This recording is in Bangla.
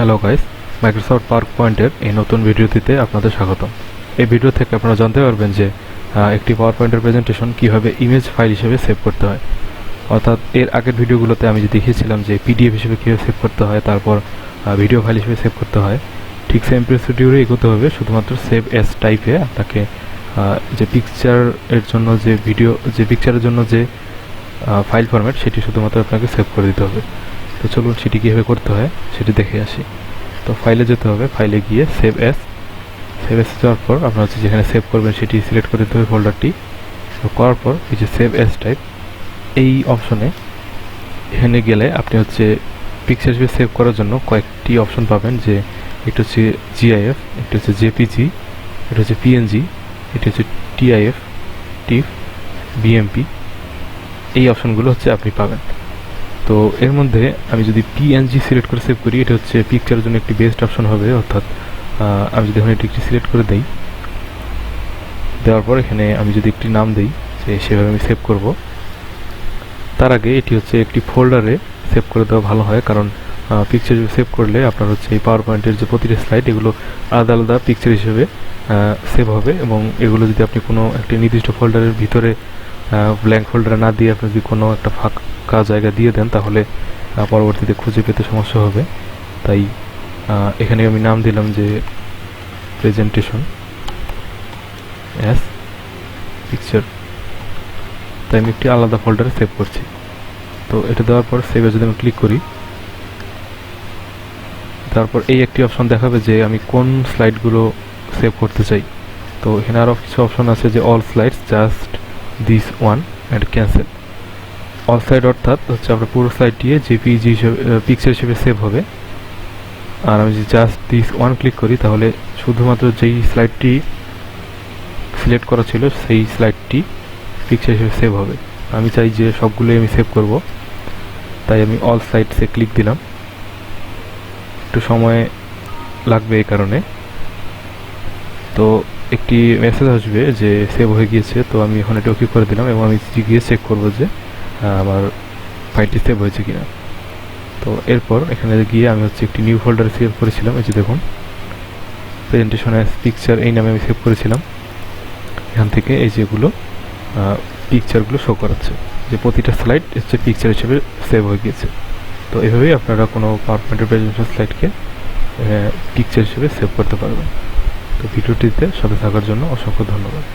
হ্যালো গাইস, মাইক্রোসফট পাওয়ারপয়েন্টের এই নতুন ভিডিওটিতে আপনাদের স্বাগতম। এই ভিডিও থেকে আপনারা জানতে পারবেন যে একটি পাওয়ারপয়েন্টের প্রেজেন্টেশন কীভাবে ইমেজ ফাইল হিসেবে সেভ করতে হয়। অর্থাৎ এর আগের ভিডিওগুলোতে আমি যে দেখিয়েছিলাম যে পিডিএফ হিসেবে কীভাবে সেভ করতে হয়, তারপর ভিডিও ফাইল হিসেবে সেভ করতে হয়, ঠিক সেম প্রসিডিউরে এগোতে হবে। শুধুমাত্র সেভ অ্যাজ টাইপে আপনাকে যে পিকচারের জন্য যে পিকচারের জন্য যে ফাইল ফরম্যাট সেটি শুধুমাত্র আপনাকে সেভ করে দিতে হবে। তো চলুন সেটি কীভাবে করতে হয় সেটি দেখে আসি। তো ফাইলে যেতে হবে, ফাইলে গিয়ে সেভ অ্যাজ যাওয়ার পর আপনার যেখানে সেভ করবেন সেটি সিলেক্ট করে দিতে হবে ফোল্ডারটি। তো করার পর এই যে সেভ অ্যাজ টাইপ এই অপশনে এখানে গেলে আপনি পিকচার হিসেবে সেভ করার জন্য কয়েকটি অপশন পাবেন, যে একটা হচ্ছে জিআইএফ, একটা হচ্ছে জেপিজি, এটা হচ্ছে পিএনজি, এটা হচ্ছে টিআইএফ, টিফ, বিএমপি। এই অপশনগুলো আপনি পাবেন। তো এর মধ্যে আমি যদি পিএনজি সিলেক্ট করে সেভ করি, এটা হচ্ছে পিকচারের জন্য একটি বেস্ট অপশন হবে। অর্থাৎ আমি যদি এখন এটি একটি সিলেক্ট করে দেই, দেওয়ার পর এখানে আমি যদি একটি নাম দিই যে সেভাবে আমি সেভ করব, তার আগে এটি একটি ফোল্ডারে সেভ করে দেওয়া ভালো হয়। কারণ পিকচার সেভ করলে আপনার এই পাওয়ার পয়েন্টের যে প্রতিটি স্লাইড এগুলো আলাদা আলাদা পিকচার হিসেবে সেভ হবে, এবং এগুলো যদি আপনি কোনো একটি নির্দিষ্ট ফোল্ডারের ভিতরে ব্ল্যাঙ্ক ফোল্ডারে না দিয়ে আপনি যদি কোনো একটা ফাঁকা জায়গা দিয়ে দেন, তাহলে পরবর্তীতে খুঁজে পেতে সমস্যা হবে। তাই এখানে আমি নাম দিলাম যে প্রেজেন্টেশন অ্যাজ পিকচার। তাই আমি একটি আলাদা ফোল্ডারে সেভ করছি। তো এটা দেওয়ার পর সেভে যদি আমি ক্লিক করি, তারপর এই একটি অপশন দেখাবে যে আমি কোন স্লাইডগুলো সেভ করতে চাই। তো এখানে আরও কিছু অপশন আছে, যে all slides, just this one and cancel. All slide অর্থাৎ আপনার পুরো স্লাইডটি জেপিজি হিসেবে পিকচার হিসেবে সেভ হবে। আর আমি যদি জাস্ট দিস ওয়ান ক্লিক করি, তাহলে শুধুমাত্র যেই স্লাইডটি সিলেক্ট করা ছিল সেই স্লাইডটি পিকচার হিসেবে সেভ হবে। আমি চাই যে সবগুলোই আমি সেভ করব, তাই আমি অল স্লাইডসে ক্লিক দিলাম। একটু সময় লাগবে এই কারণে। তো একটি মেসেজ আসবে যে সেভ হয়ে গিয়েছে। তো আমি এখন এটা ওকে করে দিলাম, এবং আমি গিয়ে চেক করব যে আমার ফাইলটি সেভ হয়েছে কিনা। তো এরপর এখানে গিয়ে আমি একটি নিউ ফোল্ডারে সেভ করেছিলাম। এই যে দেখুন, প্রেজেন্টেশন অ্যাজ পিকচার এই নামে আমি সেভ করেছিলাম। এখান থেকে এই যেগুলো পিকচারগুলো শো করাচ্ছে যে প্রতিটা স্লাইড পিকচার হিসেবে সেভ হয়ে গিয়েছে। তো এভাবেই আপনারা কোনো পাওয়ারপয়েন্টের প্রেজেন্টেশন স্লাইডকে পিকচার হিসেবে সেভ করতে পারবেন। তো ভিডিওটিতে সাথে থাকার জন্য অসংখ্য ধন্যবাদ।